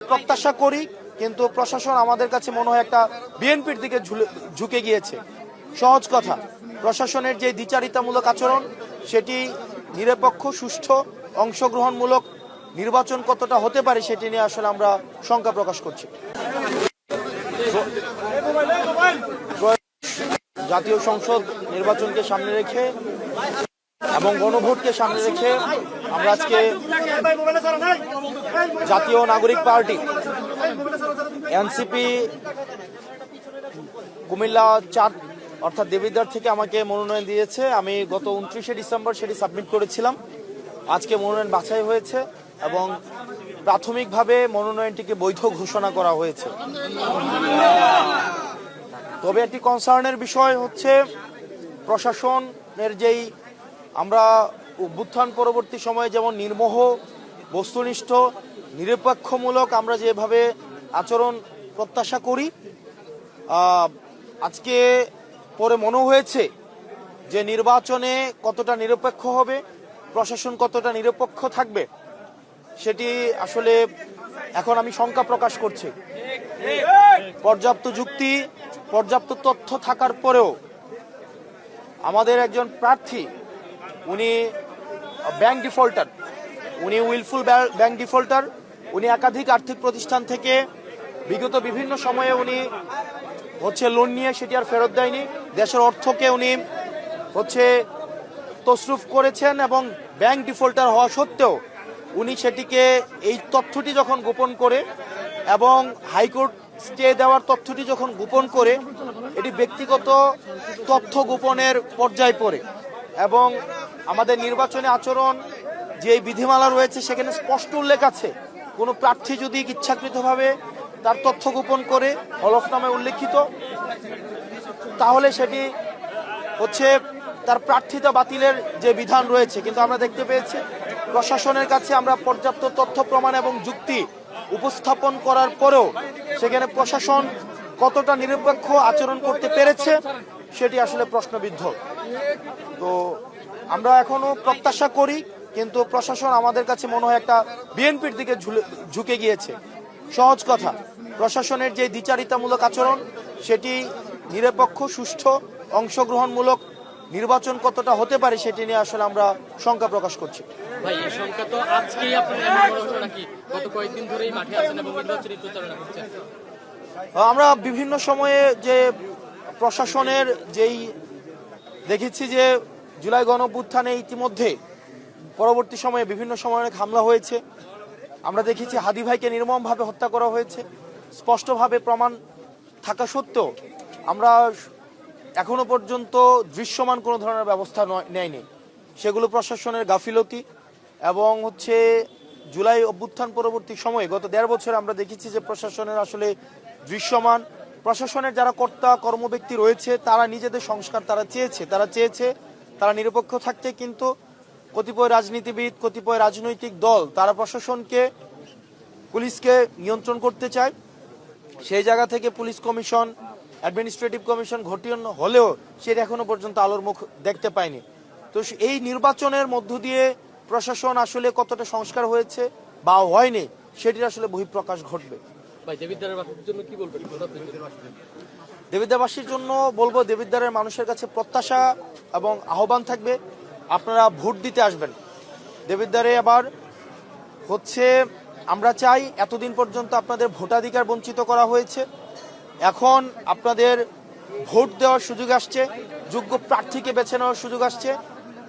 প্রত্যাশা করি, কিন্তু প্রশাসন আমাদের কাছে মনে হয় একটা বিএনপির দিকে ঝুঁকে গিয়েছে। সহজ কথা, প্রশাসনের যে দ্বিচারিতামূলক আচরণ সেটি নিরপেক্ষ, সুষ্ঠু, অংশগ্রহণমূলক নির্বাচন কতটা হতে পারে সেটি নিয়ে আসলে আমরা শঙ্কা প্রকাশ করছি। জাতীয় সংসদ নির্বাচনকে সামনে রেখে এবং গণভোটকে সামনে রেখে আমরা আজকে জাতীয় নাগরিক পার্টি এনসিপি কুমিল্লা 4 অর্থাৎ দেবিদ্বার থেকে আমাকে মনোনয়ন দিয়েছে। আমি গত 29শে ডিসেম্বর সেটি সাবমিট করেছিলাম। আজকে মনোনয়ন বাছাই হয়েছে এবং প্রাথমিকভাবে মনোনয়নটিকে বৈধ ঘোষণা করা হয়েছে। তবে একটি কনসার্নের বিষয় হচ্ছে প্রশাসনের যেই আমরা অভ্যুত্থান পরবর্তী সময়ে যেমন নির্মোহ, বস্তুনিষ্ঠ, নিরপেক্ষমূলক আমরা যেভাবে আচরণ প্রত্যাশা করি, আজকে পরে মনে হয়েছে যে নির্বাচনে কতটা নিরপেক্ষ হবে, প্রশাসন কতটা নিরপেক্ষ থাকবে সেটি আসলে এখন আমি শঙ্কা প্রকাশ করছি। পর্যাপ্ত যুক্তি, পর্যাপ্ত তথ্য থাকার পরেও আমাদের একজন প্রার্থী উনি ব্যাংক ডিফল্টার, উনি উইলফুল ব্যাংক ডিফল্টার, উনি একাধিক আর্থিক প্রতিষ্ঠান থেকে বিগত বিভিন্ন সময়ে উনি লোন নিয়ে সেটি আর ফেরত দেয়নি। দেশের অর্থকে উনি তসরুফ করেছেন এবং ব্যাংক ডিফল্টার হওয়া সত্ত্বেও উনি সেটিকে এই তথ্যটি যখন গোপন করে এবং হাইকোর্ট স্টে দেওয়ার তথ্যটি যখন গোপন করে, এটি ব্যক্তিগত তথ্য গোপনের পর্যায়ে পড়ে এবং আমাদের নির্বাচনী আচরণ যে বিধিমালা রয়েছে সেখানে স্পষ্ট উল্লেখ আছে, কোনো প্রার্থী যদি ইচ্ছাকৃতভাবে তার তথ্য গোপন করে হলফনামায় উল্লেখিত, তাহলে সেটি তার প্রার্থিতা বাতিলের যে বিধান রয়েছে। কিন্তু আমরা দেখতে পেয়েছি প্রশাসনের কাছে আমরা পর্যাপ্ত তথ্য প্রমাণ এবং যুক্তি উপস্থাপন করার পরেও সেখানে প্রশাসন কতটা নিরপেক্ষ আচরণ করতে পেরেছে সেটি আসলে প্রশ্নবিদ্ধ। তো আমরা এখনো প্রত্যাশা করি, কিন্তু প্রশাসন আমাদের কাছে মনে হয় একটা বিএনপির দিকে ঝুঁকে গিয়েছে। সহজ কথা, প্রশাসনের যে দ্বিচারিতামূলক আচরণ সেটি নিরপেক্ষ, সুষ্ঠু, অংশগ্রহণমূলক নির্বাচন কতটা হতে পারে সেটি নিয়ে আসলে আমরা শঙ্কা প্রকাশ করছি। ভাই, এই শঙ্কা তো আজকেই আপনারা মনে হচ্ছে নাকি গত কয়েকদিন ধরেই মাঠে আছেন এবং নির্বাচনী প্রচারণা করছেন? আমরা বিভিন্ন সময়ে যে প্রশাসনের যেই দেখেছি যে জুলাই গণঅভ্যুত্থানে ইতিমধ্যে পরবর্তী সময়ে বিভিন্ন সময় অনেক হামলা হয়েছে। আমরা দেখেছি হাদি ভাইকে নির্মমভাবে হত্যা করা হয়েছে, স্পষ্টভাবে প্রমাণ থাকা সত্ত্বেও আমরা এখনো পর্যন্ত দৃশ্যমান কোনো ধরনের ব্যবস্থা নেয়নি। সেগুলো প্রশাসনের গাফিলতি এবং জুলাই অভ্যুত্থান পরবর্তী সময়ে গত 1.5 বছরে আমরা দেখেছি যে প্রশাসনের আসলে দৃশ্যমান, প্রশাসনের যারা কর্তা কর্মব্যক্তি রয়েছে তারা নিজেদের সংস্কার তারা চেয়েছে তারা নিরপেক্ষ থাকতে, কিন্তু কতিপয় রাজনীতিবিদ, কতিপয় রাজনৈতিক দল তারা প্রশাসনকে, পুলিশকে নিয়ন্ত্রণ করতে চায়। সেই জায়গা থেকে পুলিশ কমিশন, অ্যাডমিনিস্ট্রেটিভ কমিশন গঠন হলেও সেটা এখনো পর্যন্ত আলোর মুখ দেখতে পায়নি। তো এই নির্বাচনের মধ্য দিয়ে প্রশাসন আসলে কতটা সংস্কার হয়েছে বা হয়নি সেটির আসলে বহিঃপ্রকাশ ঘটবে। দেবিদ্বারবাসীর জন্য বলবো, দেবিদ্বারের মানুষের কাছে প্রত্যাশা এবং আহ্বান থাকবে, আপনারা ভোট দিতে আসবেন। দেবিদ্বারে আবার আমরা চাই, এতদিন পর্যন্ত আপনাদের ভোটাধিকার বঞ্চিত করা হয়েছে, এখন আপনাদের ভোট দেওয়ার সুযোগ আসছে, যোগ্য প্রার্থীকে বেছে নেওয়ার সুযোগ আসছে।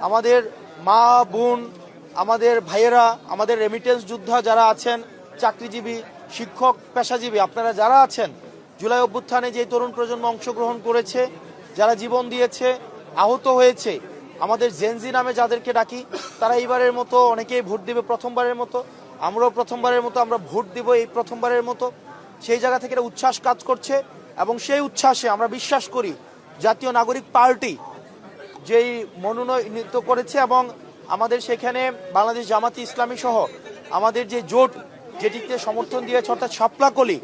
আমাদের মা বোন, আমাদের ভাইয়েরা, আমাদের রেমিটেন্স যোদ্ধা যারা আছেন, চাকরিজীবী, শিক্ষক, পেশাজীবী, আপনারা যারা আছেন, জুলাই অভ্যুত্থানে যে তরুণ প্রজন্ম অংশগ্রহণ করেছে, যারা জীবন দিয়েছে, আহত হয়েছে, আমাদের জেনজি নামে যাদেরকে ডাকি, তারা এইবারের মতো অনেকেই ভোট দিবে প্রথমবারের মতো। আমরাও প্রথমবারের মতো আমরা ভোট দিব এই প্রথমবারের মতো। সেই জায়গা থেকে একটা উচ্ছ্বাস কাজ করছে এবং সেই উচ্ছ্বাসে আমরা বিশ্বাস করি জাতীয় নাগরিক পার্টি যেই মনোনয়নিত করেছে এবং আমাদের সেখানে বাংলাদেশ জামাতি ইসলামী সহ আমাদের যে জোট যেটিতে সমর্থন দিয়েছে অর্থাৎ শাপলাকলি,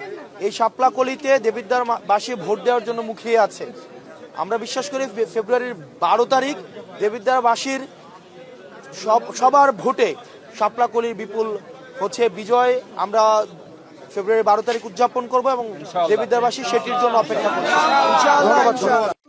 এই শাপলাকলিতে দেবিদ্বারবাসী ভোট দেওয়ার জন্য মুখিয়ে আছে। আমরা বিশ্বাস করি ফেব্রুয়ারির 12 তারিখ দেবিদ্বারবাসীর সবার ভোটে শাপলাকলির বিপুল বিজয় আমরা ফেব্রুয়ারি 12 তারিখ উদযাপন করব এবং দেবিদ্বারবাসী সেটির জন্য অপেক্ষা করছি। ধন্যবাদ।